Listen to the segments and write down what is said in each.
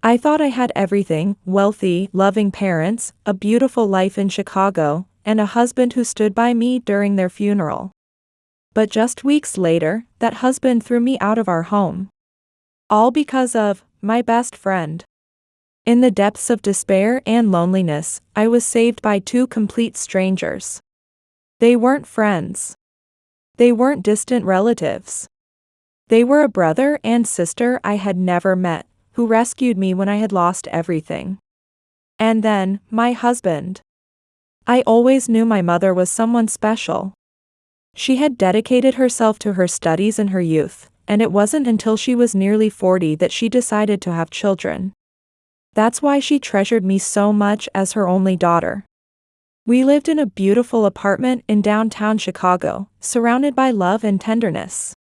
I thought I had everything: wealthy, loving parents, a beautiful life in Chicago, and a husband who stood by me during their funeral. But just weeks later, that husband threw me out of our home. All because of my best friend. In the depths of despair and loneliness, I was saved by two complete strangers. They weren't friends. They weren't distant relatives. They were a brother and sister I had never met, who rescued me when I had lost everything. And then, my husband. I always knew my mother was someone special. She had dedicated herself to her studies in her youth, and it wasn't until she was nearly 40 that she decided to have children. That's why she treasured me so much as her only daughter. We lived in a beautiful apartment in downtown Chicago, surrounded by love and tenderness.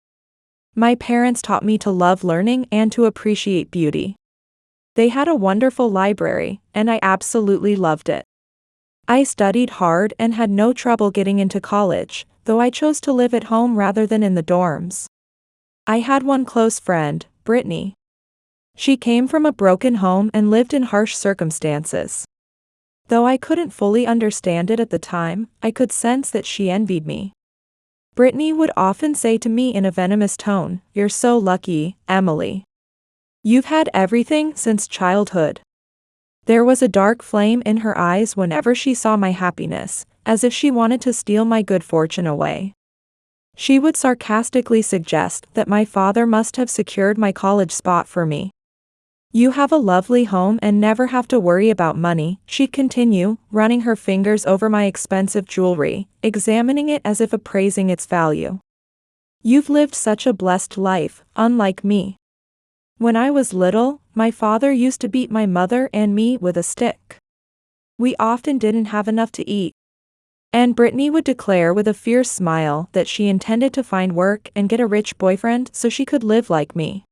My parents taught me to love learning and to appreciate beauty. They had a wonderful library, and I absolutely loved it. I studied hard and had no trouble getting into college, though I chose to live at home rather than in the dorms. I had one close friend, Brittany. She came from a broken home and lived in harsh circumstances. Though I couldn't fully understand it at the time, I could sense that she envied me. Brittany would often say to me in a venomous tone, "You're so lucky, Emily. You've had everything since childhood." There was a dark flame in her eyes whenever she saw my happiness, as if she wanted to steal my good fortune away. She would sarcastically suggest that my father must have secured my college spot for me. "You have a lovely home and never have to worry about money," she'd continue, running her fingers over my expensive jewelry, examining it as if appraising its value. "You've lived such a blessed life, unlike me. When I was little, my father used to beat my mother and me with a stick. We often didn't have enough to eat." And Brittany would declare with a fierce smile that she intended to find work and get a rich boyfriend so she could live like me.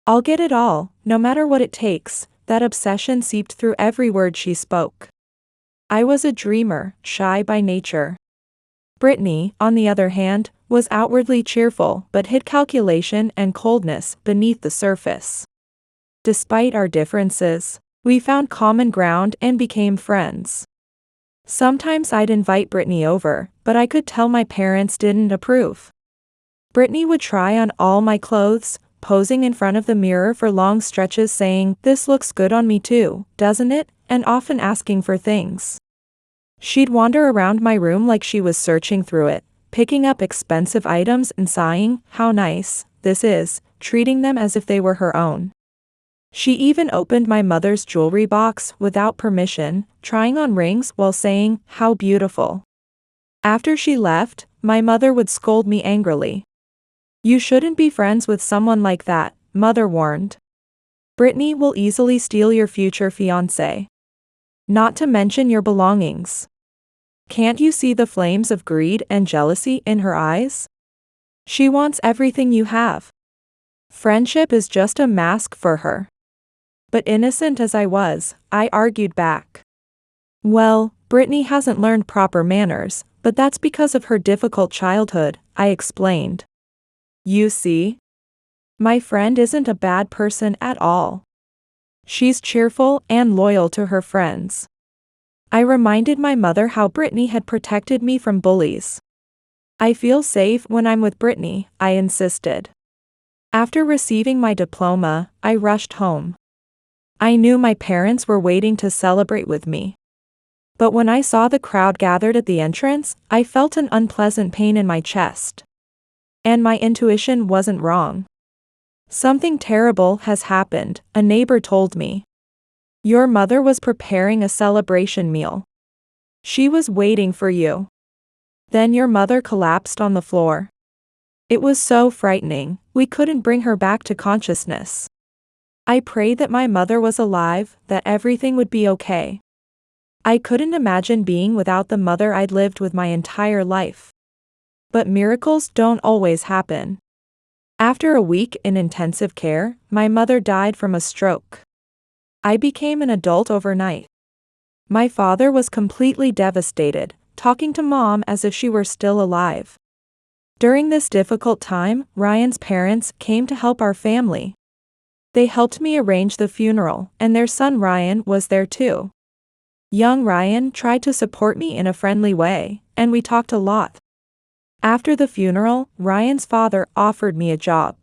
"I'll get it all, no matter what it takes." That obsession seeped through every word she spoke. I was a dreamer, shy by nature. Brittany, on the other hand, was outwardly cheerful but hid calculation and coldness beneath the surface. Despite our differences, we found common ground and became friends. Sometimes I'd invite Brittany over, but I could tell my parents didn't approve. Brittany would try on all my clothes, posing in front of the mirror for long stretches saying, "This looks good on me too, doesn't it?" and often asking for things. She'd wander around my room like she was searching through it, picking up expensive items and sighing, "How nice this is," treating them as if they were her own. She even opened my mother's jewelry box without permission, trying on rings while saying, "How beautiful." After she left, my mother would scold me angrily. "You shouldn't be friends with someone like that," Mother warned. "Brittany will easily steal your future fiancé. Not to mention your belongings. Can't you see the flames of greed and jealousy in her eyes? She wants everything you have." Friendship is just a mask for her. But innocent as I was, I argued back. "Well, Brittany hasn't learned proper manners, but that's because of her difficult childhood," I explained. "You see? My friend isn't a bad person at all. She's cheerful and loyal to her friends." I reminded my mother how Brittany had protected me from bullies. "I feel safe when I'm with Brittany," I insisted. After receiving my diploma, I rushed home. I knew my parents were waiting to celebrate with me. But when I saw the crowd gathered at the entrance, I felt an unpleasant pain in my chest. And my intuition wasn't wrong. "Something terrible has happened," a neighbor told me. "Your mother was preparing a celebration meal. She was waiting for you." Then your mother collapsed on the floor. It was so frightening, we couldn't bring her back to consciousness. I prayed that my mother was alive, that everything would be okay. I couldn't imagine being without the mother I'd lived with my entire life. But miracles don't always happen. After a week in intensive care, my mother died from a stroke. I became an adult overnight. My father was completely devastated, talking to Mom as if she were still alive. During this difficult time, Ryan's parents came to help our family. They helped me arrange the funeral, and their son Ryan was there too. Young Ryan tried to support me in a friendly way, and we talked a lot. After the funeral, Ryan's father offered me a job.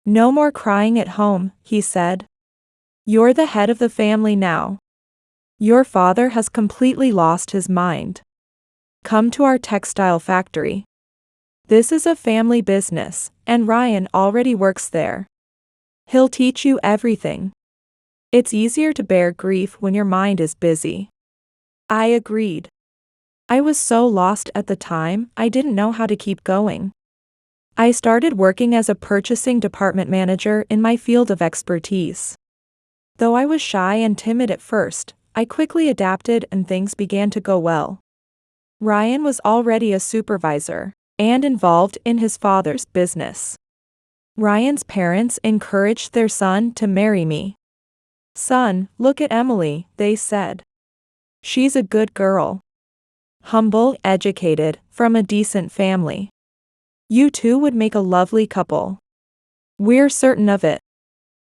"No more crying at home," he said. "You're the head of the family now. Your father has completely lost his mind. Come to our textile factory. This is a family business, and Ryan already works there. He'll teach you everything. It's easier to bear grief when your mind is busy." I agreed. I was so lost at the time, I didn't know how to keep going. I started working as a purchasing department manager in my field of expertise. Though I was shy and timid at first, I quickly adapted and things began to go well. Ryan was already a supervisor and involved in his father's business. Ryan's parents encouraged their son to marry me. "Son, look at Emily," they said. "She's a good girl. Humble, educated, from a decent family. You two would make a lovely couple. We're certain of it."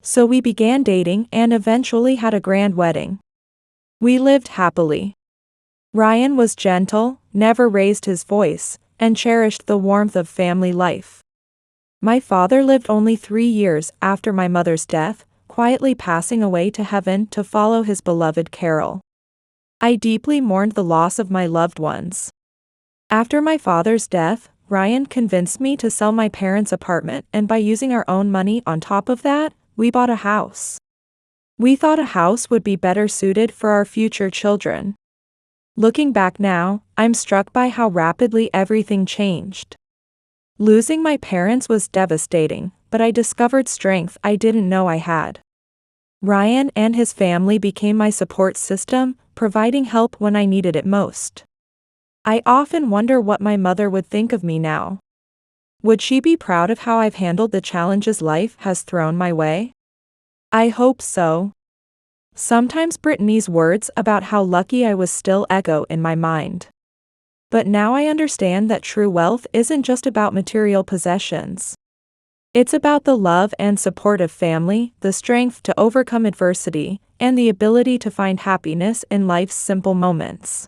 So we began dating and eventually had a grand wedding. We lived happily. Ryan was gentle, never raised his voice, and cherished the warmth of family life. My father lived only 3 years after my mother's death, quietly passing away to heaven to follow his beloved Carol. I deeply mourned the loss of my loved ones. After my father's death, Ryan convinced me to sell my parents' apartment, and by using our own money on top of that, we bought a house. We thought a house would be better suited for our future children. Looking back now, I'm struck by how rapidly everything changed. Losing my parents was devastating, but I discovered strength I didn't know I had. Ryan and his family became my support system, providing help when I needed it most. I often wonder what my mother would think of me now. Would she be proud of how I've handled the challenges life has thrown my way? I hope so. Sometimes Brittany's words about how lucky I was still echo in my mind. But now I understand that true wealth isn't just about material possessions. It's about the love and support of family, the strength to overcome adversity, and the ability to find happiness in life's simple moments.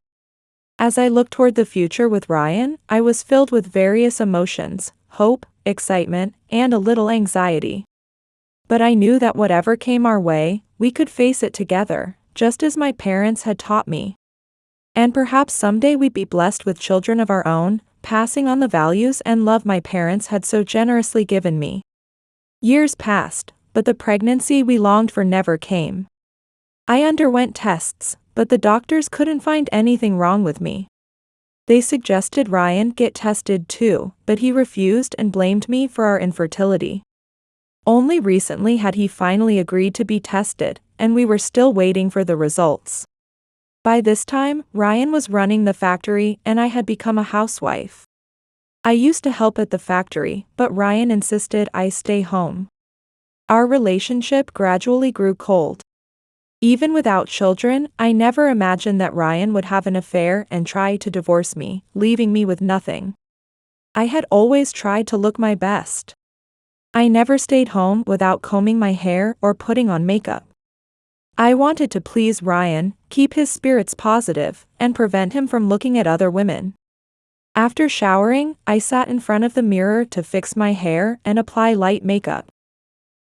As I looked toward the future with Ryan, I was filled with various emotions: hope, excitement, and a little anxiety. But I knew that whatever came our way, we could face it together, just as my parents had taught me. And perhaps someday we'd be blessed with children of our own, passing on the values and love my parents had so generously given me. Years passed, but the pregnancy we longed for never came. I underwent tests, but the doctors couldn't find anything wrong with me. They suggested Ryan get tested too, but he refused and blamed me for our infertility. Only recently had he finally agreed to be tested, and we were still waiting for the results. By this time, Ryan was running the factory and I had become a housewife. I used to help at the factory, but Ryan insisted I stay home. Our relationship gradually grew cold. Even without children, I never imagined that Ryan would have an affair and try to divorce me, leaving me with nothing. I had always tried to look my best. I never stayed home without combing my hair or putting on makeup. I wanted to please Ryan, keep his spirits positive, and prevent him from looking at other women. After showering, I sat in front of the mirror to fix my hair and apply light makeup.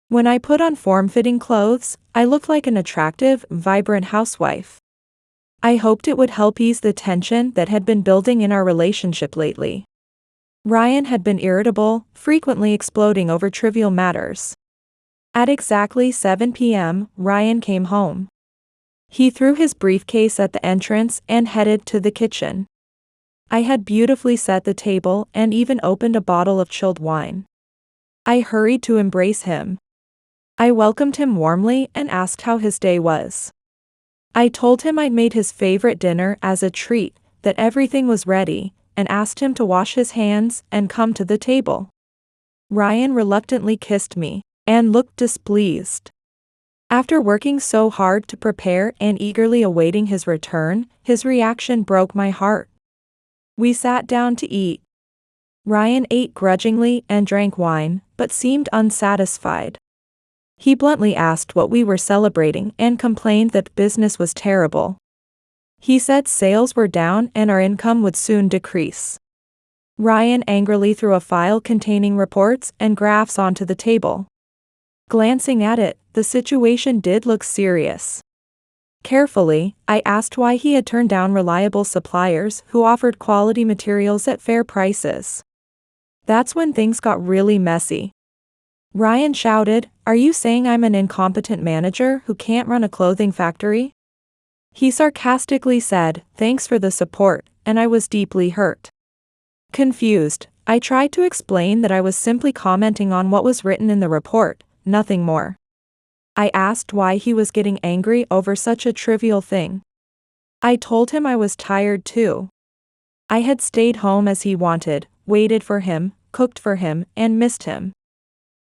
When I put on form-fitting clothes, I looked like an attractive, vibrant housewife. I hoped it would help ease the tension that had been building in our relationship lately. Ryan had been irritable, frequently exploding over trivial matters. At exactly 7 p.m., Ryan came home. He threw his briefcase at the entrance and headed to the kitchen. I had beautifully set the table and even opened a bottle of chilled wine. I hurried to embrace him. I welcomed him warmly and asked how his day was. I told him I'd made his favorite dinner as a treat, that everything was ready, and asked him to wash his hands and come to the table. Ryan reluctantly kissed me and looked displeased. After working so hard to prepare and eagerly awaiting his return, his reaction broke my heart. We sat down to eat. Ryan ate grudgingly and drank wine, but seemed unsatisfied. He bluntly asked what we were celebrating and complained that business was terrible. He said sales were down and our income would soon decrease. Ryan angrily threw a file containing reports and graphs onto the table. Glancing at it, the situation did look serious. Carefully, I asked why he had turned down reliable suppliers who offered quality materials at fair prices. That's when things got really messy. Ryan shouted, "Are you saying I'm an incompetent manager who can't run a clothing factory?" He sarcastically said, "Thanks for the support," and I was deeply hurt. Confused, I tried to explain that I was simply commenting on what was written in the report, nothing more. I asked why he was getting angry over such a trivial thing. I told him I was tired too. I had stayed home as he wanted, waited for him, cooked for him, and missed him.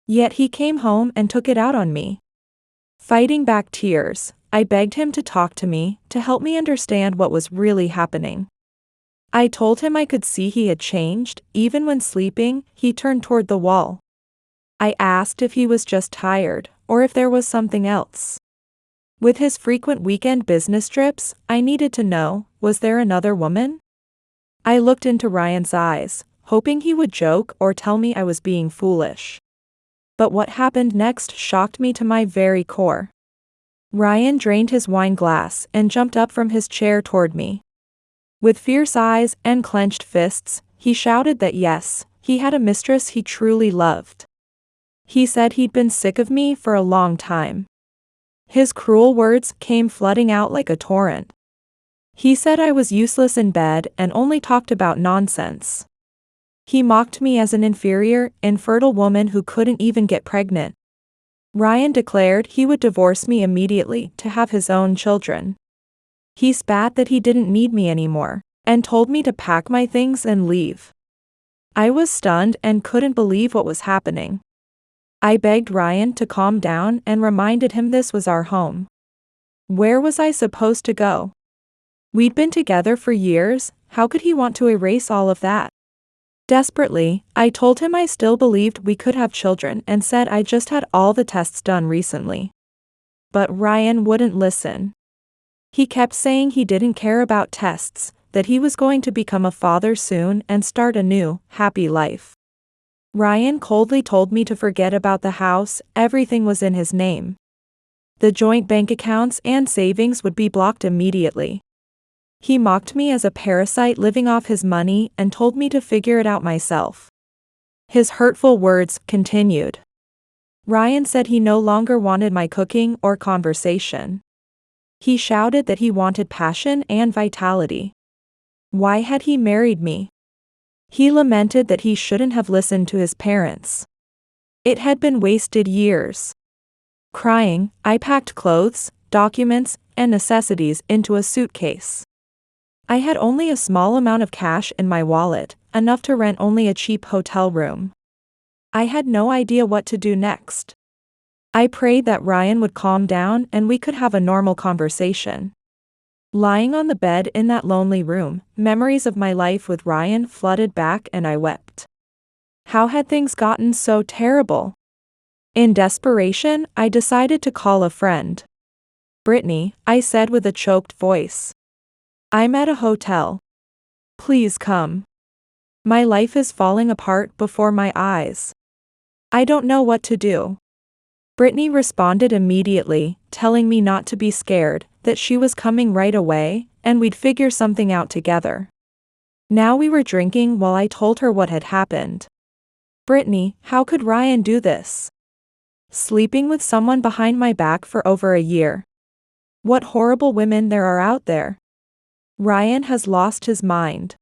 Yet he came home and took it out on me. Fighting back tears, I begged him to talk to me, to help me understand what was really happening. I told him I could see he had changed. Even when sleeping, he turned toward the wall. I asked if he was just tired, or if there was something else. With his frequent weekend business trips, I needed to know, was there another woman? I looked into Ryan's eyes, hoping he would joke or tell me I was being foolish. But what happened next shocked me to my very core. Ryan drained his wine glass and jumped up from his chair toward me. With fierce eyes and clenched fists, he shouted that yes, he had a mistress he truly loved. He said he'd been sick of me for a long time. His cruel words came flooding out like a torrent. He said I was useless in bed and only talked about nonsense. He mocked me as an inferior, infertile woman who couldn't even get pregnant. Ryan declared he would divorce me immediately to have his own children. He spat that he didn't need me anymore, and told me to pack my things and leave. I was stunned and couldn't believe what was happening. I begged Ryan to calm down and reminded him this was our home. Where was I supposed to go? We'd been together for years, how could he want to erase all of that? Desperately, I told him I still believed we could have children and said I just had all the tests done recently. But Ryan wouldn't listen. He kept saying he didn't care about tests, that he was going to become a father soon and start a new, happy life. Ryan coldly told me to forget about the house, everything was in his name. The joint bank accounts and savings would be blocked immediately. He mocked me as a parasite living off his money and told me to figure it out myself. His hurtful words continued. Ryan said he no longer wanted my cooking or conversation. He shouted that he wanted passion and vitality. Why had he married me? He lamented that he shouldn't have listened to his parents. It had been wasted years. Crying, I packed clothes, documents, and necessities into a suitcase. I had only a small amount of cash in my wallet, enough to rent only a cheap hotel room. I had no idea what to do next. I prayed that Ryan would calm down and we could have a normal conversation. Lying on the bed in that lonely room, memories of my life with Ryan flooded back and I wept. How had things gotten so terrible? In desperation, I decided to call a friend. "Brittany," I said with a choked voice. "I'm at a hotel. Please come. My life is falling apart before my eyes. I don't know what to do." Brittany responded immediately, telling me not to be scared, that she was coming right away, and we'd figure something out together. Now we were drinking while I told her what had happened. "Brittany, how could Ryan do this? Sleeping with someone behind my back for over a year. What horrible women there are out there. Ryan has lost his mind.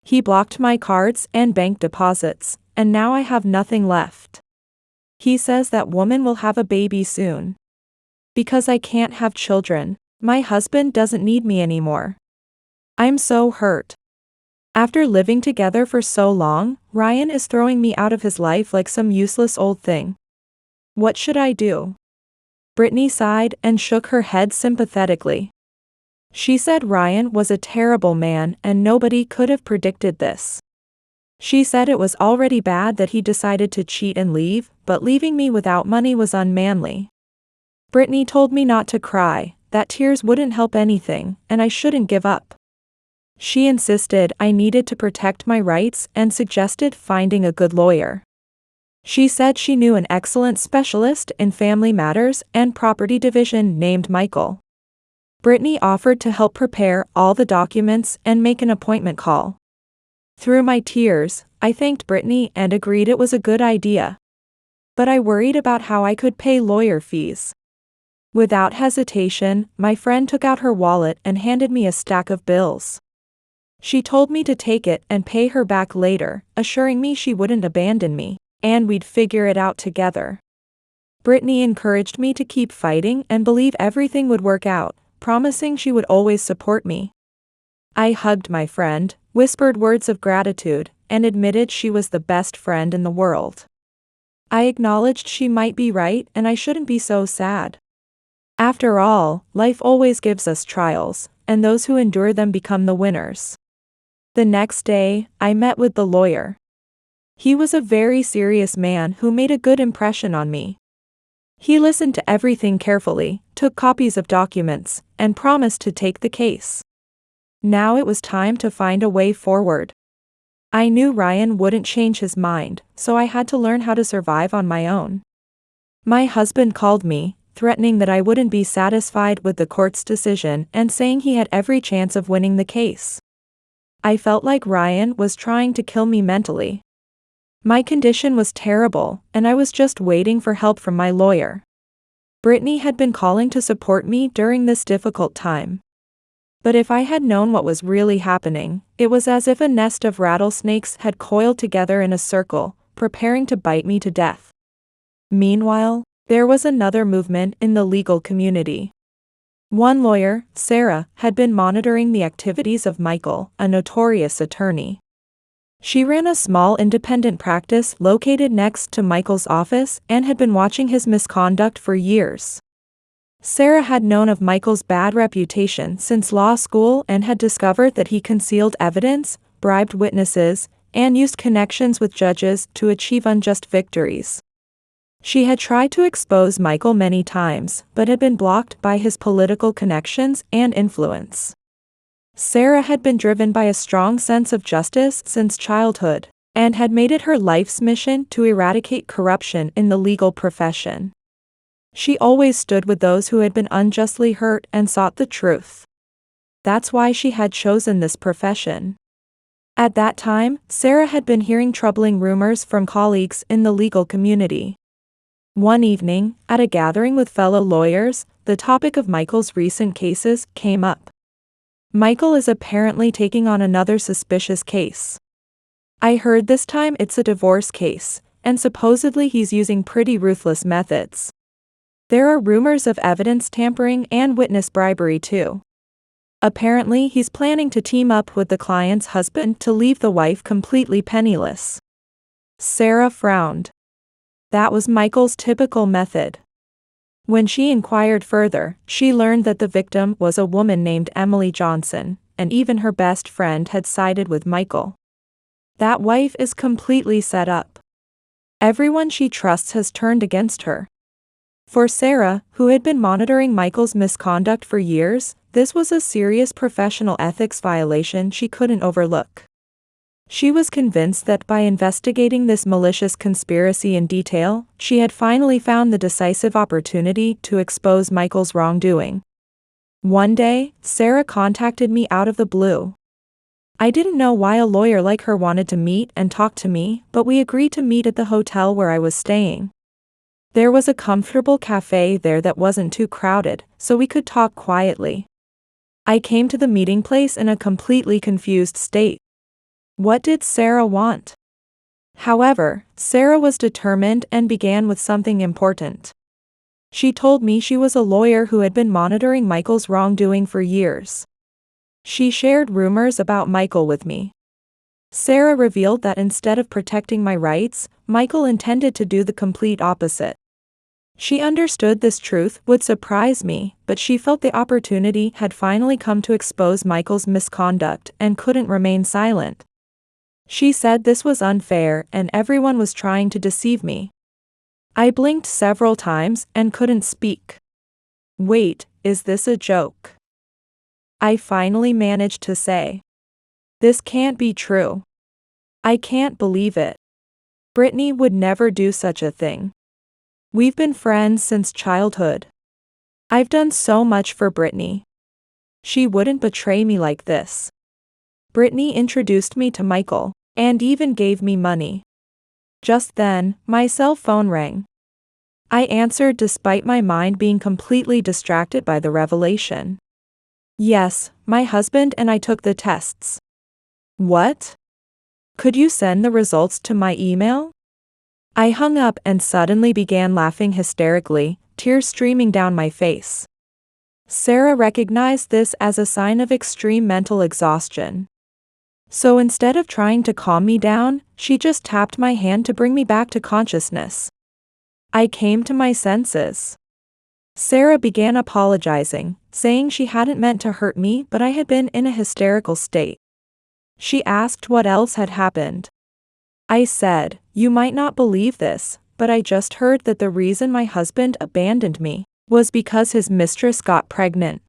He blocked my cards and bank deposits, and now I have nothing left. He says that woman will have a baby soon. Because I can't have children, my husband doesn't need me anymore. I'm so hurt. After living together for so long, Ryan is throwing me out of his life like some useless old thing. What should I do?" Brittany sighed and shook her head sympathetically. She said Ryan was a terrible man and nobody could have predicted this. She said it was already bad that he decided to cheat and leave, but leaving me without money was unmanly. Brittany told me not to cry, that tears wouldn't help anything, and I shouldn't give up. She insisted I needed to protect my rights and suggested finding a good lawyer. She said she knew an excellent specialist in family matters and property division named Michael. Brittany offered to help prepare all the documents and make an appointment call. Through my tears, I thanked Brittany and agreed it was a good idea. But I worried about how I could pay lawyer fees. Without hesitation, my friend took out her wallet and handed me a stack of bills. She told me to take it and pay her back later, assuring me she wouldn't abandon me, and we'd figure it out together. Brittany encouraged me to keep fighting and believe everything would work out, promising she would always support me. I hugged my friend, whispered words of gratitude, and admitted she was the best friend in the world. I acknowledged she might be right and I shouldn't be so sad. After all, life always gives us trials, and those who endure them become the winners. The next day, I met with the lawyer. He was a very serious man who made a good impression on me. He listened to everything carefully, took copies of documents, and promised to take the case. Now it was time to find a way forward. I knew Ryan wouldn't change his mind, so I had to learn how to survive on my own. My husband called me, threatening that I wouldn't be satisfied with the court's decision and saying he had every chance of winning the case. I felt like Ryan was trying to kill me mentally. My condition was terrible, and I was just waiting for help from my lawyer. Brittany had been calling to support me during this difficult time. But if I had known what was really happening, it was as if a nest of rattlesnakes had coiled together in a circle, preparing to bite me to death. Meanwhile, there was another movement in the legal community. One lawyer, Sarah, had been monitoring the activities of Michael, a notorious attorney. She ran a small independent practice located next to Michael's office and had been watching his misconduct for years. Sarah had known of Michael's bad reputation since law school and had discovered that he concealed evidence, bribed witnesses, and used connections with judges to achieve unjust victories. She had tried to expose Michael many times, but had been blocked by his political connections and influence. Sarah had been driven by a strong sense of justice since childhood, and had made it her life's mission to eradicate corruption in the legal profession. She always stood with those who had been unjustly hurt and sought the truth. That's why she had chosen this profession. At that time, Sarah had been hearing troubling rumors from colleagues in the legal community. One evening, at a gathering with fellow lawyers, the topic of Michael's recent cases came up. Michael is apparently taking on another suspicious case. I heard this time it's a divorce case, and supposedly he's using pretty ruthless methods. There are rumors of evidence tampering and witness bribery too. Apparently he's planning to team up with the client's husband to leave the wife completely penniless. Sarah frowned. That was Michael's typical method. When she inquired further, she learned that the victim was a woman named Emily Johnson, and even her best friend had sided with Michael. That wife is completely set up. Everyone she trusts has turned against her. For Sarah, who had been monitoring Michael's misconduct for years, this was a serious professional ethics violation she couldn't overlook. She was convinced that by investigating this malicious conspiracy in detail, she had finally found the decisive opportunity to expose Michael's wrongdoing. One day, Sarah contacted me out of the blue. I didn't know why a lawyer like her wanted to meet and talk to me, but we agreed to meet at the hotel where I was staying. There was a comfortable cafe there that wasn't too crowded, so we could talk quietly. I came to the meeting place in a completely confused state. What did Sarah want? However, Sarah was determined and began with something important. She told me she was a lawyer who had been monitoring Michael's wrongdoing for years. She shared rumors about Michael with me. Sarah revealed that instead of protecting my rights, Michael intended to do the complete opposite. She understood this truth would surprise me, but she felt the opportunity had finally come to expose Michael's misconduct and couldn't remain silent. She said this was unfair and everyone was trying to deceive me. I blinked several times and couldn't speak. Wait, is this a joke? I finally managed to say. This can't be true. I can't believe it. Brittany would never do such a thing. We've been friends since childhood. I've done so much for Brittany. She wouldn't betray me like this. Brittany introduced me to Michael, and even gave me money. Just then, my cell phone rang. I answered despite my mind being completely distracted by the revelation. Yes, my husband and I took the tests. What? Could you send the results to my email? I hung up and suddenly began laughing hysterically, tears streaming down my face. Sarah recognized this as a sign of extreme mental exhaustion. So instead of trying to calm me down, she just tapped my hand to bring me back to consciousness. I came to my senses. Sarah began apologizing, saying she hadn't meant to hurt me but I had been in a hysterical state. She asked what else had happened. I said, "You might not believe this, but I just heard that the reason my husband abandoned me was because his mistress got pregnant.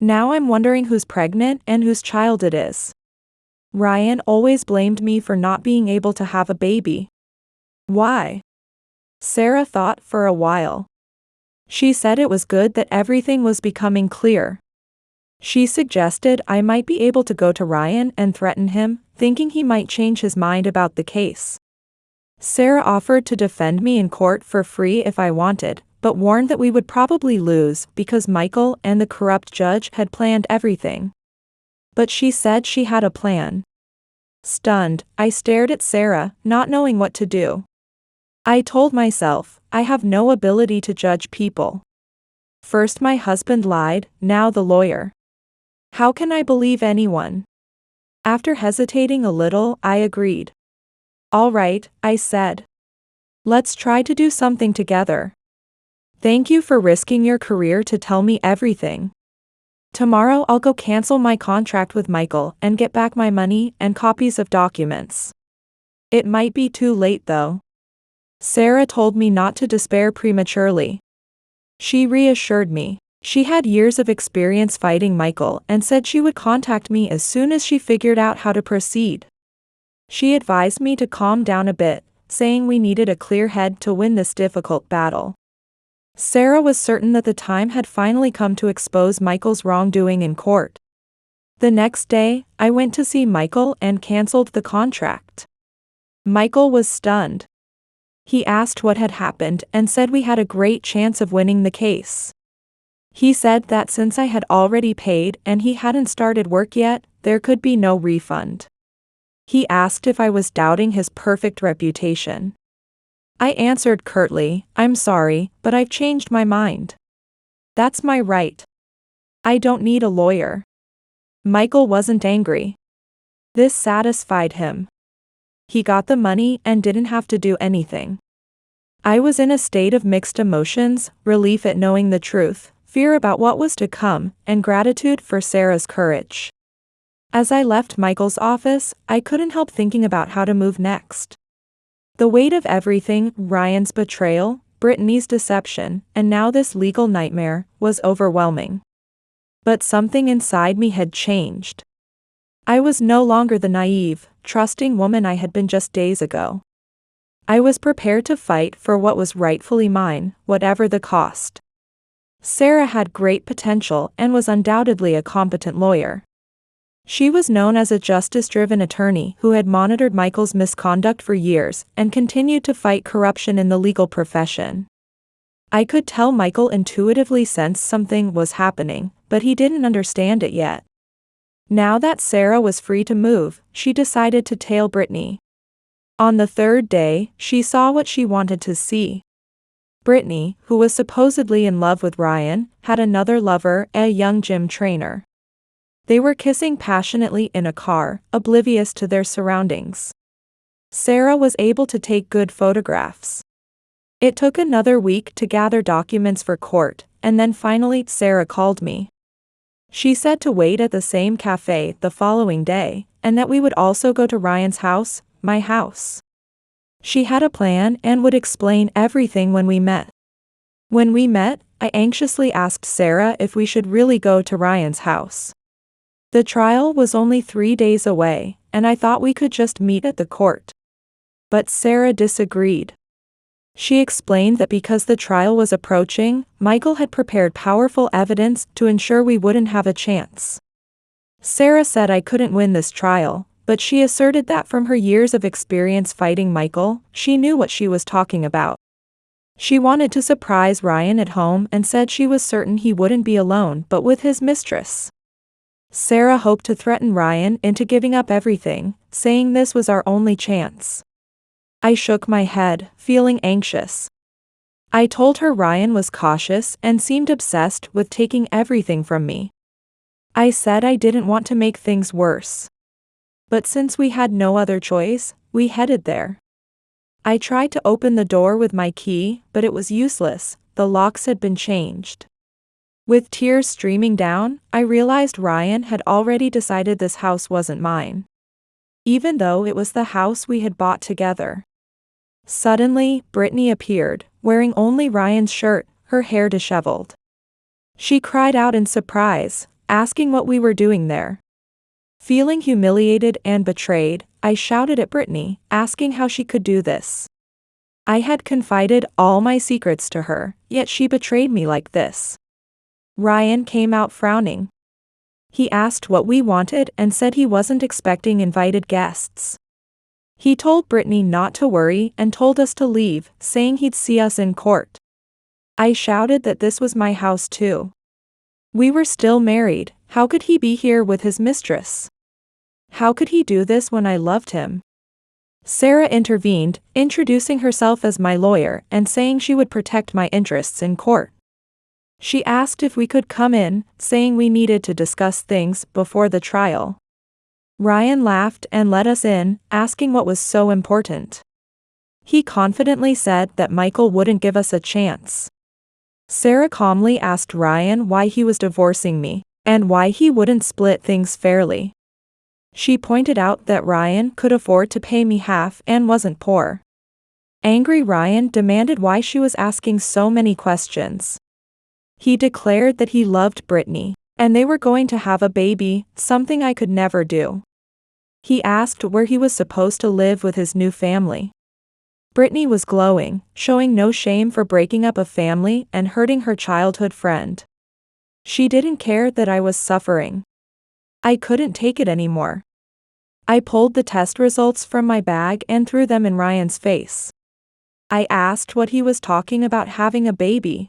Now I'm wondering who's pregnant and whose child it is. Ryan always blamed me for not being able to have a baby. Why?" Sarah thought for a while. She said it was good that everything was becoming clear. She suggested I might be able to go to Ryan and threaten him, thinking he might change his mind about the case. Sarah offered to defend me in court for free if I wanted, but warned that we would probably lose because Michael and the corrupt judge had planned everything. But she said she had a plan. Stunned, I stared at Sarah, not knowing what to do. I told myself, I have no ability to judge people. First my husband lied, now the lawyer. How can I believe anyone? After hesitating a little, I agreed. All right, I said. Let's try to do something together. Thank you for risking your career to tell me everything. Tomorrow I'll go cancel my contract with Michael and get back my money and copies of documents. It might be too late though. Sarah told me not to despair prematurely. She reassured me. She had years of experience fighting Michael and said she would contact me as soon as she figured out how to proceed. She advised me to calm down a bit, saying we needed a clear head to win this difficult battle. Sarah was certain that the time had finally come to expose Michael's wrongdoing in court. The next day, I went to see Michael and canceled the contract. Michael was stunned. He asked what had happened and said we had a great chance of winning the case. He said that since I had already paid and he hadn't started work yet, there could be no refund. He asked if I was doubting his perfect reputation. I answered curtly, "I'm sorry, but I've changed my mind. That's my right. I don't need a lawyer." Michael wasn't angry. This satisfied him. He got the money and didn't have to do anything. I was in a state of mixed emotions, relief at knowing the truth, fear about what was to come, and gratitude for Sarah's courage. As I left Michael's office, I couldn't help thinking about how to move next. The weight of everything, Ryan's betrayal, Brittany's deception, and now this legal nightmare, was overwhelming. But something inside me had changed. I was no longer the naive, trusting woman I had been just days ago. I was prepared to fight for what was rightfully mine, whatever the cost. Sarah had great potential and was undoubtedly a competent lawyer. She was known as a justice-driven attorney who had monitored Michael's misconduct for years and continued to fight corruption in the legal profession. I could tell Michael intuitively sensed something was happening, but he didn't understand it yet. Now that Sarah was free to move, she decided to tail Brittany. On the third day, she saw what she wanted to see. Brittany, who was supposedly in love with Ryan, had another lover, a young gym trainer. They were kissing passionately in a car, oblivious to their surroundings. Sarah was able to take good photographs. It took another week to gather documents for court, and then finally Sarah called me. She said to wait at the same cafe the following day, and that we would also go to Ryan's house, my house. She had a plan and would explain everything when we met. When we met, I anxiously asked Sarah if we should really go to Ryan's house. The trial was only 3 days away, and I thought we could just meet at the court. But Sarah disagreed. She explained that because the trial was approaching, Michael had prepared powerful evidence to ensure we wouldn't have a chance. Sarah said I couldn't win this trial, but she asserted that from her years of experience fighting Michael, she knew what she was talking about. She wanted to surprise Ryan at home and said she was certain he wouldn't be alone but with his mistress. Sarah hoped to threaten Ryan into giving up everything, saying this was our only chance. I shook my head, feeling anxious. I told her Ryan was cautious and seemed obsessed with taking everything from me. I said I didn't want to make things worse. But since we had no other choice, we headed there. I tried to open the door with my key, but it was useless, the locks had been changed. With tears streaming down, I realized Ryan had already decided this house wasn't mine. Even though it was the house we had bought together. Suddenly, Brittany appeared, wearing only Ryan's shirt, her hair disheveled. She cried out in surprise, asking what we were doing there. Feeling humiliated and betrayed, I shouted at Brittany, asking how she could do this. I had confided all my secrets to her, yet she betrayed me like this. Ryan came out frowning. He asked what we wanted and said he wasn't expecting invited guests. He told Brittany not to worry and told us to leave, saying he'd see us in court. I shouted that this was my house too. We were still married, how could he be here with his mistress? How could he do this when I loved him? Sarah intervened, introducing herself as my lawyer and saying she would protect my interests in court. She asked if we could come in, saying we needed to discuss things before the trial. Ryan laughed and let us in, asking what was so important. He confidently said that Michael wouldn't give us a chance. Sarah calmly asked Ryan why he was divorcing me, and why he wouldn't split things fairly. She pointed out that Ryan could afford to pay me half and wasn't poor. Angry Ryan demanded why she was asking so many questions. He declared that he loved Brittany, and they were going to have a baby, something I could never do. He asked where he was supposed to live with his new family. Brittany was glowing, showing no shame for breaking up a family and hurting her childhood friend. She didn't care that I was suffering. I couldn't take it anymore. I pulled the test results from my bag and threw them in Ryan's face. I asked what he was talking about having a baby.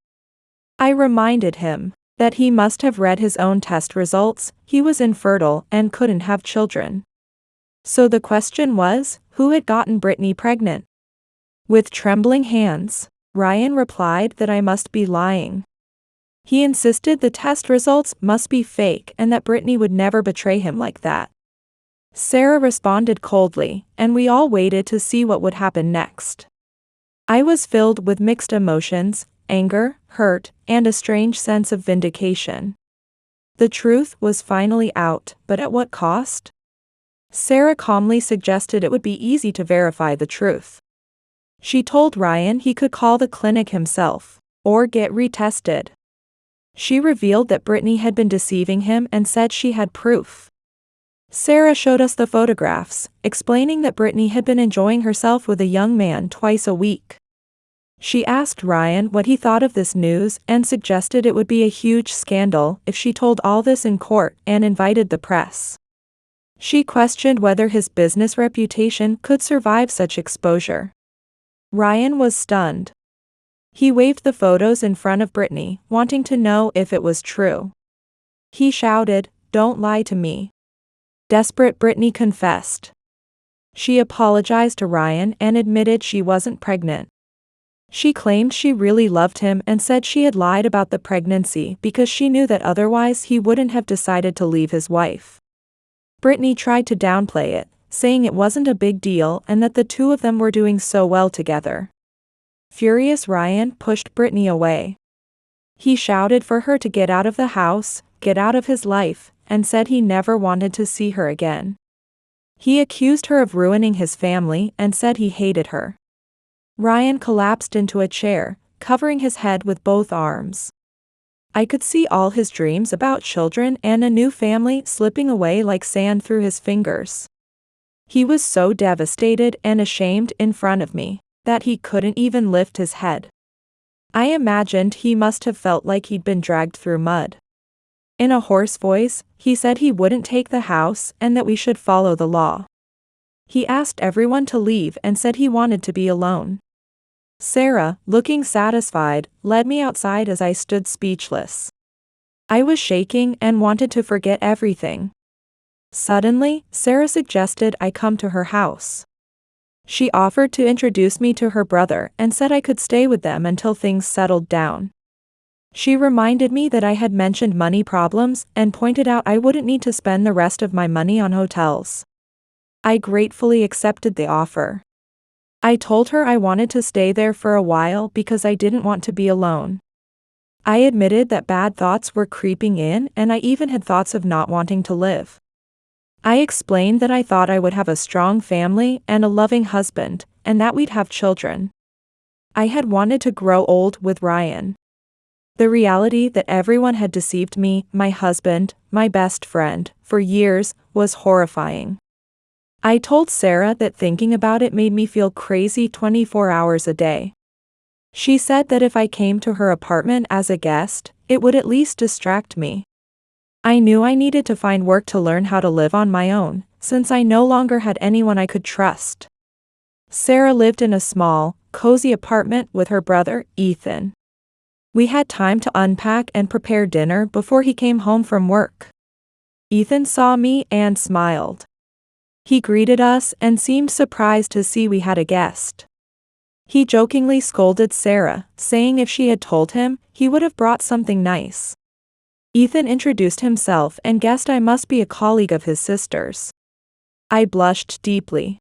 I reminded him that he must have read his own test results, he was infertile and couldn't have children. So the question was, who had gotten Brittany pregnant? With trembling hands, Ryan replied that I must be lying. He insisted the test results must be fake and that Brittany would never betray him like that. Sarah responded coldly, and we all waited to see what would happen next. I was filled with mixed emotions, anger, hurt, and a strange sense of vindication. The truth was finally out, but at what cost? Sarah calmly suggested it would be easy to verify the truth. She told Ryan he could call the clinic himself, or get retested. She revealed that Brittany had been deceiving him and said she had proof. Sarah showed us the photographs, explaining that Brittany had been enjoying herself with a young man twice a week. She asked Ryan what he thought of this news and suggested it would be a huge scandal if she told all this in court and invited the press. She questioned whether his business reputation could survive such exposure. Ryan was stunned. He waved the photos in front of Brittany, wanting to know if it was true. He shouted, "Don't lie to me." Desperate, Brittany confessed. She apologized to Ryan and admitted she wasn't pregnant. She claimed she really loved him and said she had lied about the pregnancy because she knew that otherwise he wouldn't have decided to leave his wife. Brittany tried to downplay it, saying it wasn't a big deal and that the two of them were doing so well together. Furious, Ryan pushed Brittany away. He shouted for her to get out of the house, get out of his life, and said he never wanted to see her again. He accused her of ruining his family and said he hated her. Ryan collapsed into a chair, covering his head with both arms. I could see all his dreams about children and a new family slipping away like sand through his fingers. He was so devastated and ashamed in front of me that he couldn't even lift his head. I imagined he must have felt like he'd been dragged through mud. In a hoarse voice, he said he wouldn't take the house and that we should follow the law. He asked everyone to leave and said he wanted to be alone. Sarah, looking satisfied, led me outside as I stood speechless. I was shaking and wanted to forget everything. Suddenly, Sarah suggested I come to her house. She offered to introduce me to her brother and said I could stay with them until things settled down. She reminded me that I had mentioned money problems and pointed out I wouldn't need to spend the rest of my money on hotels. I gratefully accepted the offer. I told her I wanted to stay there for a while because I didn't want to be alone. I admitted that bad thoughts were creeping in and I even had thoughts of not wanting to live. I explained that I thought I would have a strong family and a loving husband, and that we'd have children. I had wanted to grow old with Ryan. The reality that everyone had deceived me, my husband, my best friend, for years, was horrifying. I told Sarah that thinking about it made me feel crazy 24 hours a day. She said that if I came to her apartment as a guest, it would at least distract me. I knew I needed to find work to learn how to live on my own, since I no longer had anyone I could trust. Sarah lived in a small, cozy apartment with her brother, Ethan. We had time to unpack and prepare dinner before he came home from work. Ethan saw me and smiled. He greeted us and seemed surprised to see we had a guest. He jokingly scolded Sarah, saying if she had told him, he would have brought something nice. Ethan introduced himself and guessed I must be a colleague of his sister's. I blushed deeply.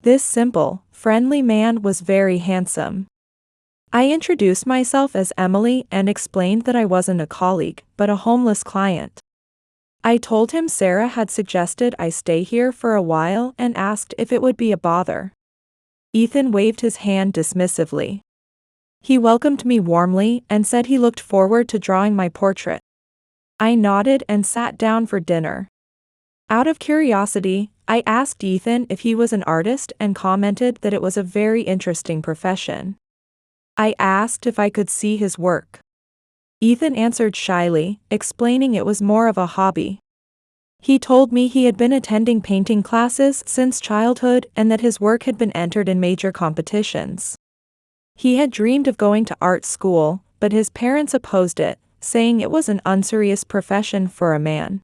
This simple, friendly man was very handsome. I introduced myself as Emily and explained that I wasn't a colleague, but a homeless client. I told him Sarah had suggested I stay here for a while and asked if it would be a bother. Ethan waved his hand dismissively. He welcomed me warmly and said he looked forward to drawing my portrait. I nodded and sat down for dinner. Out of curiosity, I asked Ethan if he was an artist and commented that it was a very interesting profession. I asked if I could see his work. Ethan answered shyly, explaining it was more of a hobby. He told me he had been attending painting classes since childhood and that his work had been entered in major competitions. He had dreamed of going to art school, but his parents opposed it, saying it was an unserious profession for a man.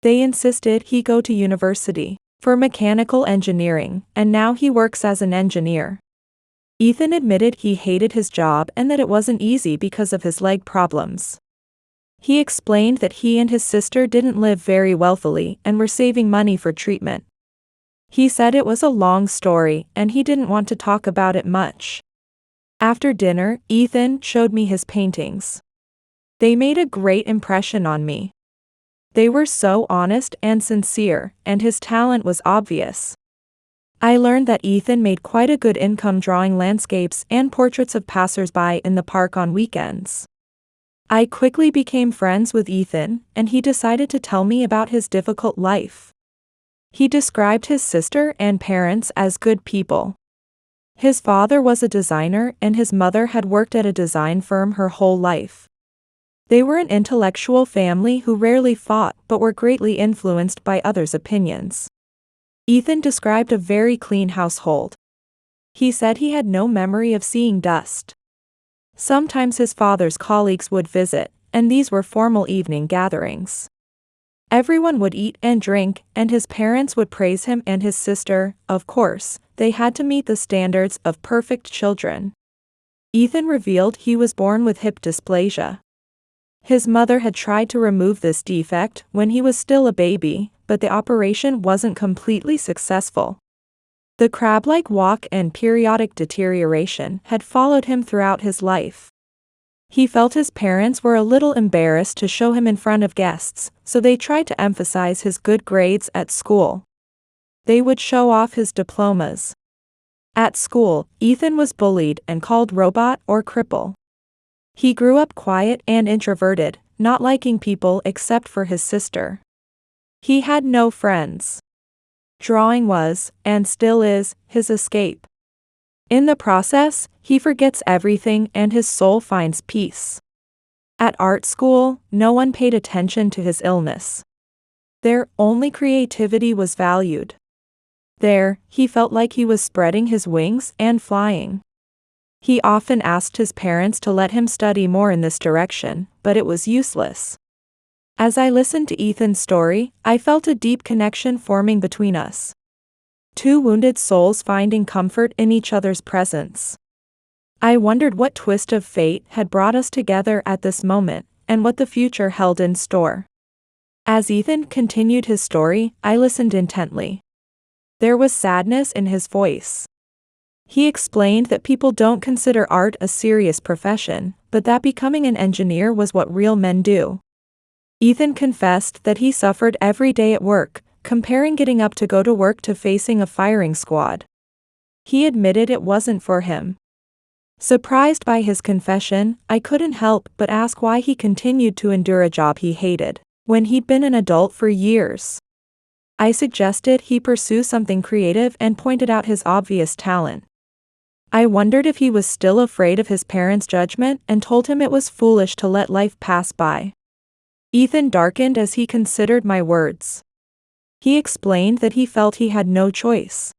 They insisted he go to university for mechanical engineering, and now he works as an engineer. Ethan admitted he hated his job and that it wasn't easy because of his leg problems. He explained that he and his sister didn't live very wealthily and were saving money for treatment. He said it was a long story and he didn't want to talk about it much. After dinner, Ethan showed me his paintings. They made a great impression on me. They were so honest and sincere, and his talent was obvious. I learned that Ethan made quite a good income drawing landscapes and portraits of passers-by in the park on weekends. I quickly became friends with Ethan, and he decided to tell me about his difficult life. He described his sister and parents as good people. His father was a designer and his mother had worked at a design firm her whole life. They were an intellectual family who rarely fought but were greatly influenced by others' opinions. Ethan described a very clean household. He said he had no memory of seeing dust. Sometimes his father's colleagues would visit, and these were formal evening gatherings. Everyone would eat and drink, and his parents would praise him and his sister. Of course, they had to meet the standards of perfect children. Ethan revealed he was born with hip dysplasia. His mother had tried to remove this defect when he was still a baby, but the operation wasn't completely successful. The crab-like walk and periodic deterioration had followed him throughout his life. He felt his parents were a little embarrassed to show him in front of guests, so they tried to emphasize his good grades at school. They would show off his diplomas. At school, Ethan was bullied and called robot or cripple. He grew up quiet and introverted, not liking people except for his sister. He had no friends. Drawing was, and still is, his escape. In the process, he forgets everything and his soul finds peace. At art school, no one paid attention to his illness. There, only creativity was valued. There, he felt like he was spreading his wings and flying. He often asked his parents to let him study more in this direction, but it was useless. As I listened to Ethan's story, I felt a deep connection forming between us. Two wounded souls finding comfort in each other's presence. I wondered what twist of fate had brought us together at this moment, and what the future held in store. As Ethan continued his story, I listened intently. There was sadness in his voice. He explained that people don't consider art a serious profession, but that becoming an engineer was what real men do. Ethan confessed that he suffered every day at work, comparing getting up to go to work to facing a firing squad. He admitted it wasn't for him. Surprised by his confession, I couldn't help but ask why he continued to endure a job he hated, when he'd been an adult for years. I suggested he pursue something creative and pointed out his obvious talent. I wondered if he was still afraid of his parents' judgment and told him it was foolish to let life pass by. Ethan darkened as he considered my words. He explained that he felt he had no choice.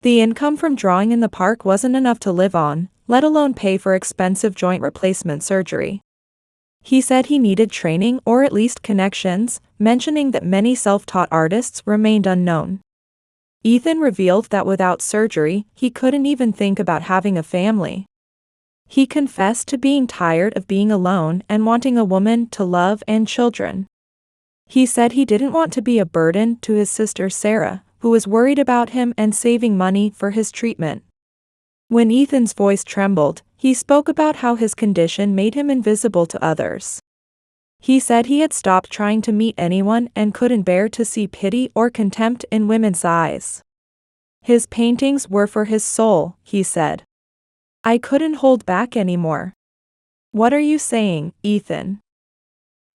The income from drawing in the park wasn't enough to live on, let alone pay for expensive joint replacement surgery. He said he needed training or at least connections, mentioning that many self-taught artists remained unknown. Ethan revealed that without surgery, he couldn't even think about having a family. He confessed to being tired of being alone and wanting a woman to love and children. He said he didn't want to be a burden to his sister Sarah, who was worried about him and saving money for his treatment. When Ethan's voice trembled, he spoke about how his condition made him invisible to others. He said he had stopped trying to meet anyone and couldn't bear to see pity or contempt in women's eyes. His paintings were for his soul, he said. I couldn't hold back anymore. What are you saying, Ethan?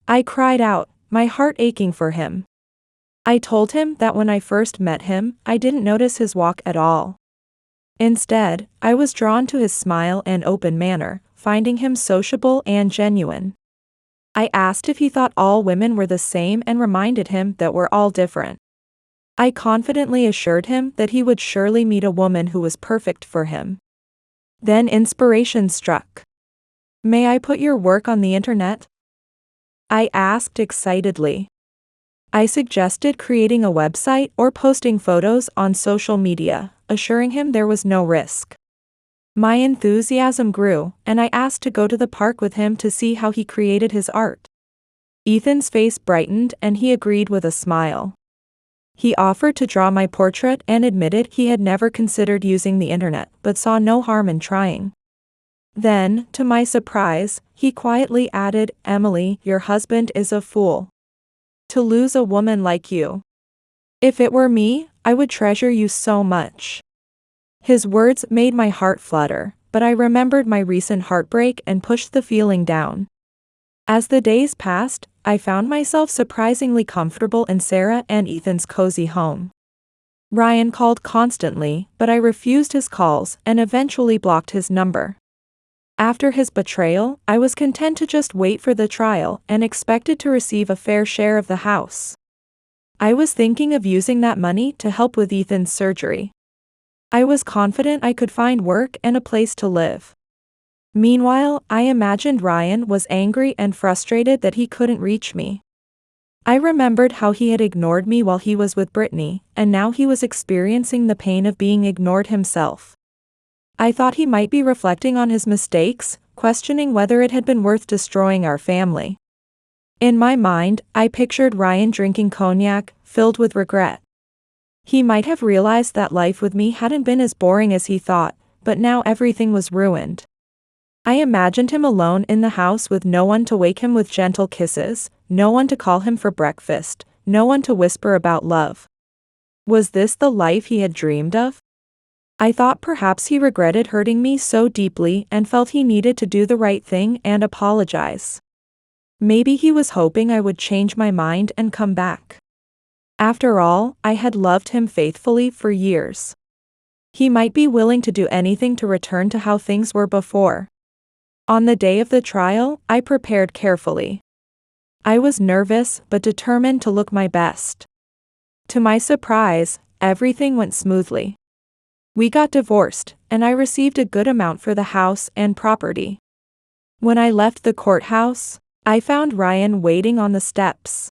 I cried out, my heart aching for him. I told him that when I first met him, I didn't notice his walk at all. Instead, I was drawn to his smile and open manner, finding him sociable and genuine. I asked if he thought all women were the same and reminded him that we're all different. I confidently assured him that he would surely meet a woman who was perfect for him. Then inspiration struck. May I put your work on the internet? I asked excitedly. I suggested creating a website or posting photos on social media, assuring him there was no risk. My enthusiasm grew, and I asked to go to the park with him to see how he created his art. Ethan's face brightened and he agreed with a smile. He offered to draw my portrait and admitted he had never considered using the internet but saw no harm in trying. Then, to my surprise, he quietly added, Emily, your husband is a fool. To lose a woman like you. If it were me, I would treasure you so much. His words made my heart flutter, but I remembered my recent heartbreak and pushed the feeling down. As the days passed, I found myself surprisingly comfortable in Sarah and Ethan's cozy home. Ryan called constantly, but I refused his calls and eventually blocked his number. After his betrayal, I was content to just wait for the trial and expected to receive a fair share of the house. I was thinking of using that money to help with Ethan's surgery. I was confident I could find work and a place to live. Meanwhile, I imagined Ryan was angry and frustrated that he couldn't reach me. I remembered how he had ignored me while he was with Brittany, and now he was experiencing the pain of being ignored himself. I thought he might be reflecting on his mistakes, questioning whether it had been worth destroying our family. In my mind, I pictured Ryan drinking cognac, filled with regret. He might have realized that life with me hadn't been as boring as he thought, but now everything was ruined. I imagined him alone in the house with no one to wake him with gentle kisses, no one to call him for breakfast, no one to whisper about love. Was this the life he had dreamed of? I thought perhaps he regretted hurting me so deeply and felt he needed to do the right thing and apologize. Maybe he was hoping I would change my mind and come back. After all, I had loved him faithfully for years. He might be willing to do anything to return to how things were before. On the day of the trial, I prepared carefully. I was nervous but determined to look my best. To my surprise, everything went smoothly. We got divorced, and I received a good amount for the house and property. When I left the courthouse, I found Ryan waiting on the steps.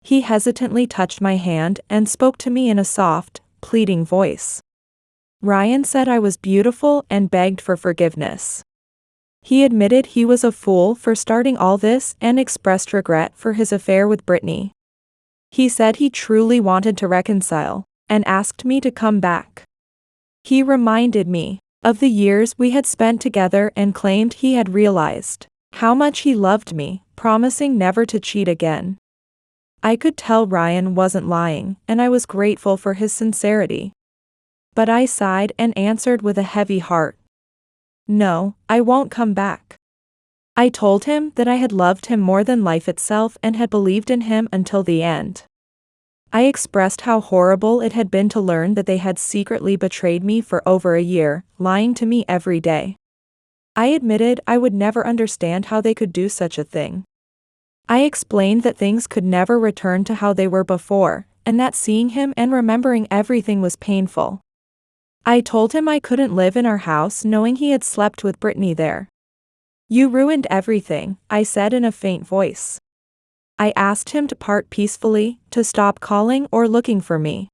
He hesitantly touched my hand and spoke to me in a soft, pleading voice. Ryan said I was beautiful and begged for forgiveness. He admitted he was a fool for starting all this and expressed regret for his affair with Brittany. He said he truly wanted to reconcile, and asked me to come back. He reminded me of the years we had spent together and claimed he had realized how much he loved me, promising never to cheat again. I could tell Ryan wasn't lying, and I was grateful for his sincerity. But I sighed and answered with a heavy heart. No, I won't come back. I told him that I had loved him more than life itself and had believed in him until the end. I expressed how horrible it had been to learn that they had secretly betrayed me for over a year, lying to me every day. I admitted I would never understand how they could do such a thing. I explained that things could never return to how they were before, and that seeing him and remembering everything was painful. I told him I couldn't live in our house knowing he had slept with Brittany there. You ruined everything, I said in a faint voice. I asked him to part peacefully, to stop calling or looking for me.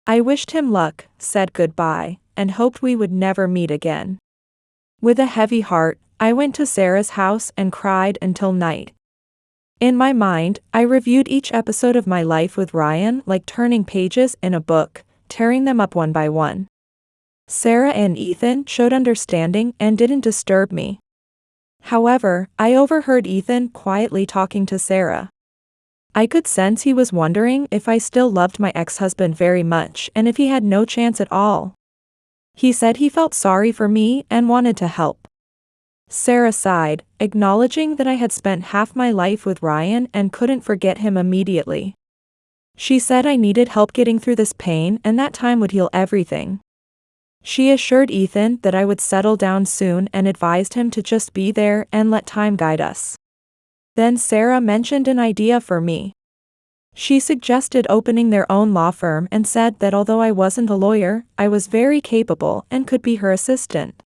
I wished him luck, said goodbye, and hoped we would never meet again. With a heavy heart, I went to Sarah's house and cried until night. In my mind, I reviewed each episode of my life with Ryan like turning pages in a book, tearing them up one by one. Sarah and Ethan showed understanding and didn't disturb me. However, I overheard Ethan quietly talking to Sarah. I could sense he was wondering if I still loved my ex-husband very much and if he had no chance at all. He said he felt sorry for me and wanted to help. Sarah sighed, acknowledging that I had spent half my life with Ryan and couldn't forget him immediately. She said I needed help getting through this pain and that time would heal everything. She assured Ethan that I would settle down soon and advised him to just be there and let time guide us. Then Sarah mentioned an idea for me. She suggested opening their own law firm and said that although I wasn't a lawyer, I was very capable and could be her assistant.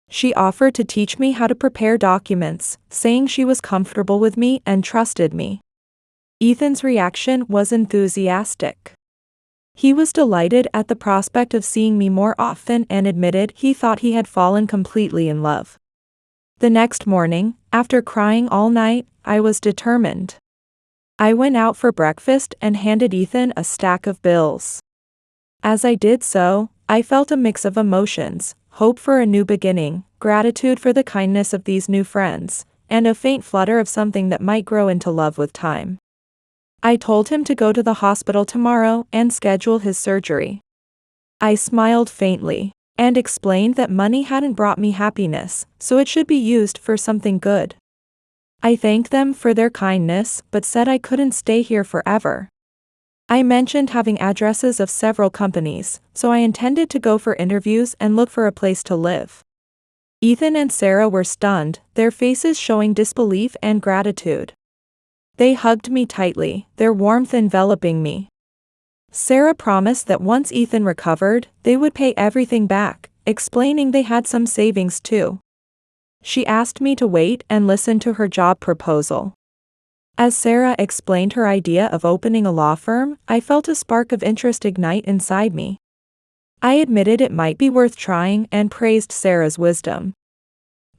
She offered to teach me how to prepare documents, saying she was comfortable with me and trusted me. Ethan's reaction was enthusiastic. He was delighted at the prospect of seeing me more often and admitted he thought he had fallen completely in love. The next morning, after crying all night, I was determined. I went out for breakfast and handed Ethan a stack of bills. As I did so, I felt a mix of emotions, hope for a new beginning, gratitude for the kindness of these new friends, and a faint flutter of something that might grow into love with time. I told him to go to the hospital tomorrow and schedule his surgery. I smiled faintly, and explained that money hadn't brought me happiness, so it should be used for something good. I thanked them for their kindness but said I couldn't stay here forever. I mentioned having addresses of several companies, so I intended to go for interviews and look for a place to live. Ethan and Sarah were stunned, their faces showing disbelief and gratitude. They hugged me tightly, their warmth enveloping me. Sarah promised that once Ethan recovered, they would pay everything back, explaining they had some savings too. She asked me to wait and listen to her job proposal. As Sarah explained her idea of opening a law firm, I felt a spark of interest ignite inside me. I admitted it might be worth trying and praised Sarah's wisdom.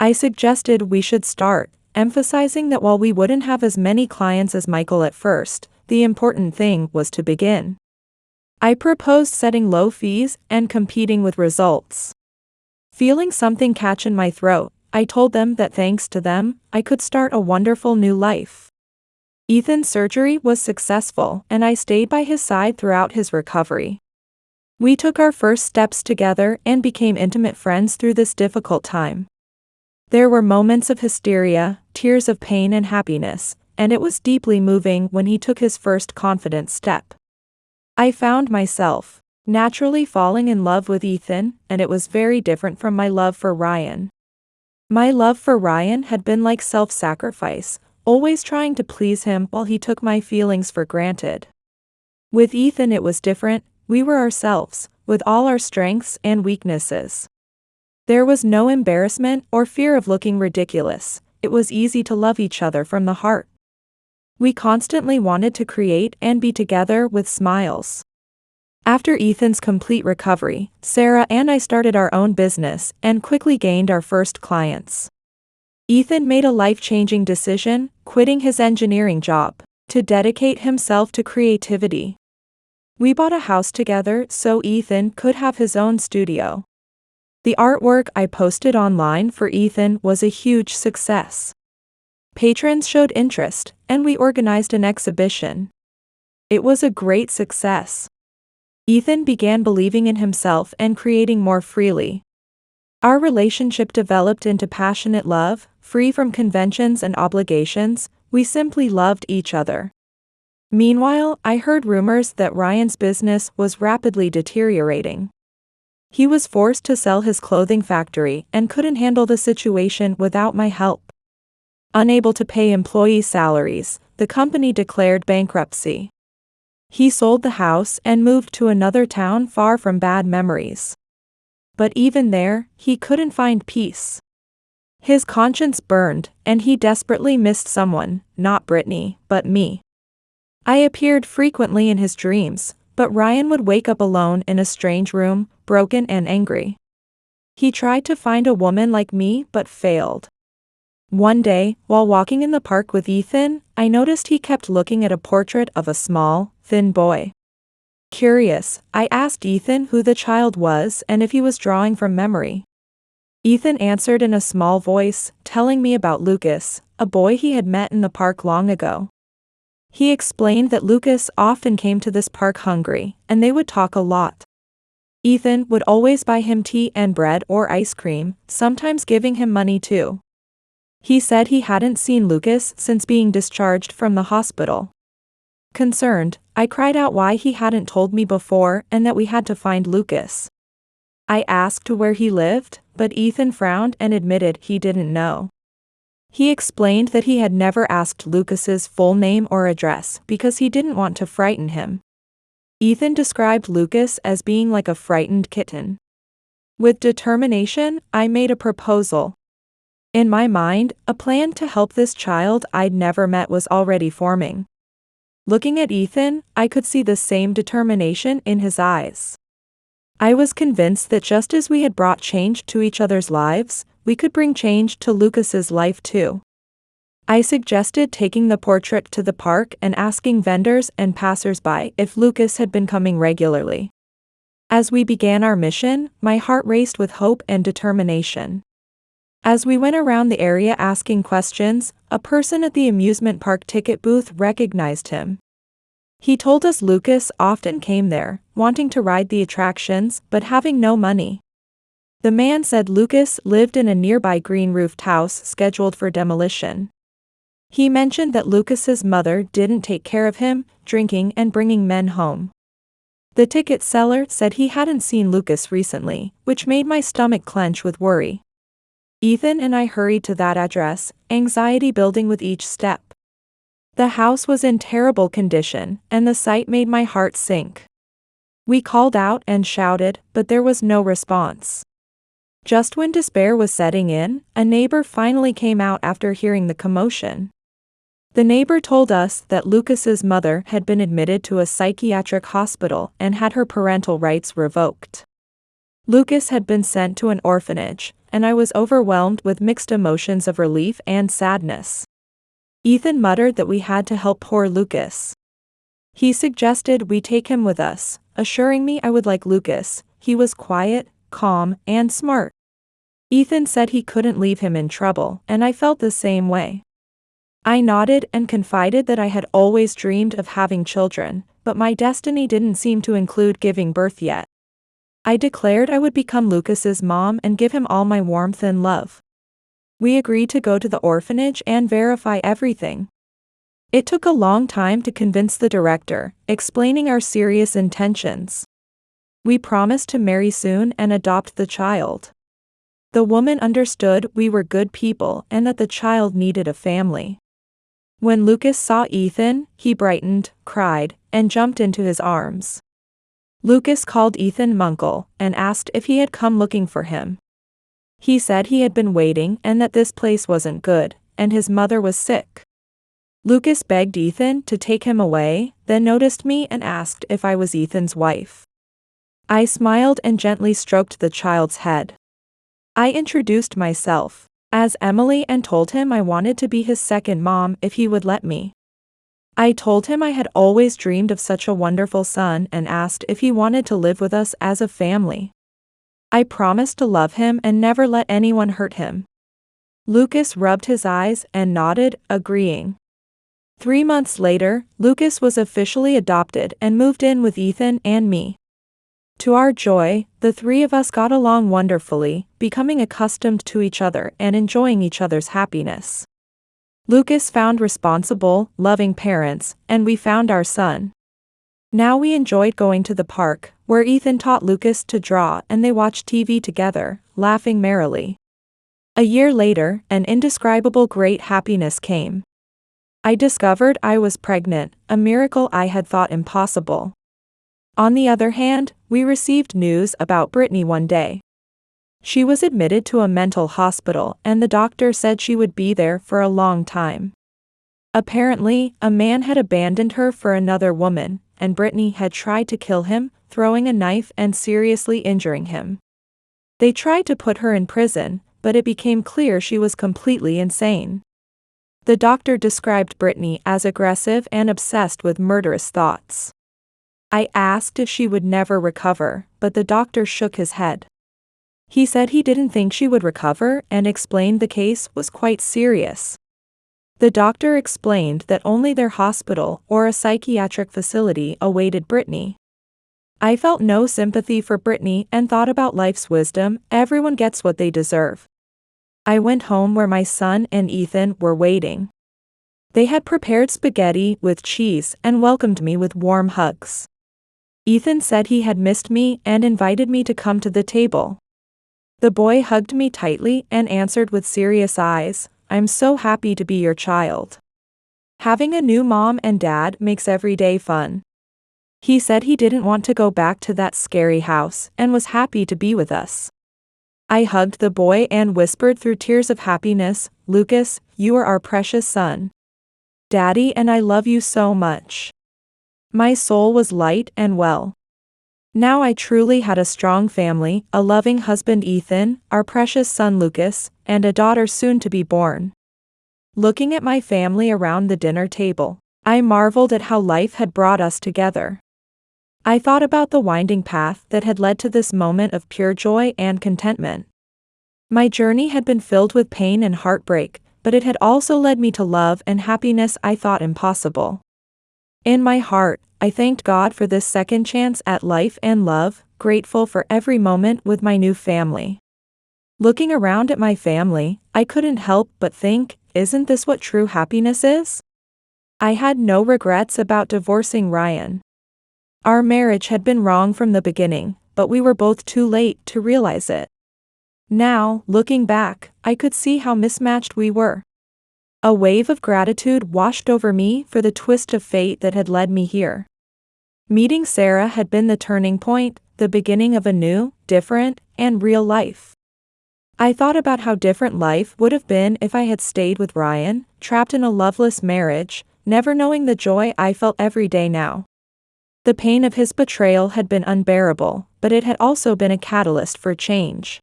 I suggested we should start, emphasizing that while we wouldn't have as many clients as Michael at first, the important thing was to begin. I proposed setting low fees and competing with results. Feeling something catch in my throat, I told them that thanks to them, I could start a wonderful new life. Ethan's surgery was successful, and I stayed by his side throughout his recovery. We took our first steps together and became intimate friends through this difficult time. There were moments of hysteria, tears of pain and happiness, and it was deeply moving when he took his first confident step. I found myself naturally falling in love with Ethan, and it was very different from my love for Ryan. My love for Ryan had been like self-sacrifice, always trying to please him while he took my feelings for granted. With Ethan it was different. We were ourselves, with all our strengths and weaknesses. There was no embarrassment or fear of looking ridiculous. It was easy to love each other from the heart. We constantly wanted to create and be together with smiles. After Ethan's complete recovery, Sarah and I started our own business and quickly gained our first clients. Ethan made a life-changing decision, quitting his engineering job, to dedicate himself to creativity. We bought a house together so Ethan could have his own studio. The artwork I posted online for Ethan was a huge success. Patrons showed interest, and we organized an exhibition. It was a great success. Ethan began believing in himself and creating more freely. Our relationship developed into passionate love, free from conventions and obligations. We simply loved each other. Meanwhile, I heard rumors that Ryan's business was rapidly deteriorating. He was forced to sell his clothing factory and couldn't handle the situation without my help. Unable to pay employee salaries, the company declared bankruptcy. He sold the house and moved to another town far from bad memories. But even there, he couldn't find peace. His conscience burned, and he desperately missed someone, not Brittany, but me. I appeared frequently in his dreams, but Ryan would wake up alone in a strange room, broken and angry. He tried to find a woman like me but failed. One day, while walking in the park with Ethan, I noticed he kept looking at a portrait of a small, thin boy. Curious, I asked Ethan who the child was and if he was drawing from memory. Ethan answered in a small voice, telling me about Lucas, a boy he had met in the park long ago. He explained that Lucas often came to this park hungry, and they would talk a lot. Ethan would always buy him tea and bread or ice cream, sometimes giving him money too. He said he hadn't seen Lucas since being discharged from the hospital. Concerned, I cried out why he hadn't told me before and that we had to find Lucas. I asked where he lived, but Ethan frowned and admitted he didn't know. He explained that he had never asked Lucas's full name or address because he didn't want to frighten him. Ethan described Lucas as being like a frightened kitten. With determination, I made a proposal. In my mind, a plan to help this child I'd never met was already forming. Looking at Ethan, I could see the same determination in his eyes. I was convinced that just as we had brought change to each other's lives, we could bring change to Lucas's life too. I suggested taking the portrait to the park and asking vendors and passers-by if Lucas had been coming regularly. As we began our mission, my heart raced with hope and determination. As we went around the area asking questions, a person at the amusement park ticket booth recognized him. He told us Lucas often came there, wanting to ride the attractions but having no money. The man said Lucas lived in a nearby green-roofed house scheduled for demolition. He mentioned that Lucas's mother didn't take care of him, drinking and bringing men home. The ticket seller said he hadn't seen Lucas recently, which made my stomach clench with worry. Ethan and I hurried to that address, anxiety building with each step. The house was in terrible condition, and the sight made my heart sink. We called out and shouted, but there was no response. Just when despair was setting in, a neighbor finally came out after hearing the commotion. The neighbor told us that Lucas's mother had been admitted to a psychiatric hospital and had her parental rights revoked. Lucas had been sent to an orphanage, and I was overwhelmed with mixed emotions of relief and sadness. Ethan muttered that we had to help poor Lucas. He suggested we take him with us, assuring me I would like Lucas. He was quiet, calm, and smart. Ethan said he couldn't leave him in trouble, and I felt the same way. I nodded and confided that I had always dreamed of having children, but my destiny didn't seem to include giving birth yet. I declared I would become Lucas's mom and give him all my warmth and love. We agreed to go to the orphanage and verify everything. It took a long time to convince the director, explaining our serious intentions. We promised to marry soon and adopt the child. The woman understood we were good people and that the child needed a family. When Lucas saw Ethan, he brightened, cried, and jumped into his arms. Lucas called Ethan Munkle and asked if he had come looking for him. He said he had been waiting and that this place wasn't good, and his mother was sick. Lucas begged Ethan to take him away, then noticed me and asked if I was Ethan's wife. I smiled and gently stroked the child's head. I introduced myself as Emily and told him I wanted to be his second mom if he would let me. I told him I had always dreamed of such a wonderful son and asked if he wanted to live with us as a family. I promised to love him and never let anyone hurt him. Lucas rubbed his eyes and nodded, agreeing. 3 months later, Lucas was officially adopted and moved in with Ethan and me. To our joy, the three of us got along wonderfully, becoming accustomed to each other and enjoying each other's happiness. Lucas found responsible, loving parents, and we found our son. Now we enjoyed going to the park, where Ethan taught Lucas to draw and they watched TV together, laughing merrily. A year later, an indescribable great happiness came. I discovered I was pregnant, a miracle I had thought impossible. On the other hand, we received news about Brittany one day. She was admitted to a mental hospital and the doctor said she would be there for a long time. Apparently, a man had abandoned her for another woman, and Brittany had tried to kill him, throwing a knife and seriously injuring him. They tried to put her in prison, but it became clear she was completely insane. The doctor described Brittany as aggressive and obsessed with murderous thoughts. I asked if she would never recover, but the doctor shook his head. He said he didn't think she would recover and explained the case was quite serious. The doctor explained that only their hospital or a psychiatric facility awaited Brittany. I felt no sympathy for Brittany and thought about life's wisdom, everyone gets what they deserve. I went home where my son and Ethan were waiting. They had prepared spaghetti with cheese and welcomed me with warm hugs. Ethan said he had missed me and invited me to come to the table. The boy hugged me tightly and answered with serious eyes, "I'm so happy to be your child." Having a new mom and dad makes every day fun. He said he didn't want to go back to that scary house and was happy to be with us. I hugged the boy and whispered through tears of happiness, "Lucas, you are our precious son. Daddy and I love you so much." My soul was light and well. Now I truly had a strong family, a loving husband Ethan, our precious son Lucas, and a daughter soon to be born. Looking at my family around the dinner table, I marveled at how life had brought us together. I thought about the winding path that had led to this moment of pure joy and contentment. My journey had been filled with pain and heartbreak, but it had also led me to love and happiness I thought impossible. In my heart, I thanked God for this second chance at life and love, grateful for every moment with my new family. Looking around at my family, I couldn't help but think, isn't this what true happiness is? I had no regrets about divorcing Ryan. Our marriage had been wrong from the beginning, but we were both too late to realize it. Now, looking back, I could see how mismatched we were. A wave of gratitude washed over me for the twist of fate that had led me here. Meeting Sarah had been the turning point, the beginning of a new, different, and real life. I thought about how different life would have been if I had stayed with Ryan, trapped in a loveless marriage, never knowing the joy I felt every day now. The pain of his betrayal had been unbearable, but it had also been a catalyst for change.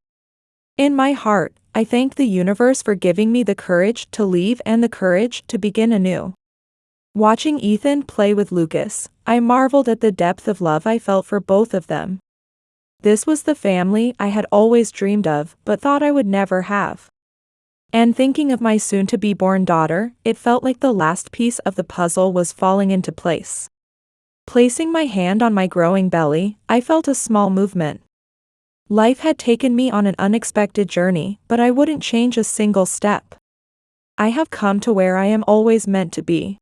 In my heart, I thanked the universe for giving me the courage to leave and the courage to begin anew. Watching Ethan play with Lucas, I marveled at the depth of love I felt for both of them. This was the family I had always dreamed of but thought I would never have. And thinking of my soon-to-be-born daughter, it felt like the last piece of the puzzle was falling into place. Placing my hand on my growing belly, I felt a small movement. Life had taken me on an unexpected journey, but I wouldn't change a single step. I have come to where I am always meant to be.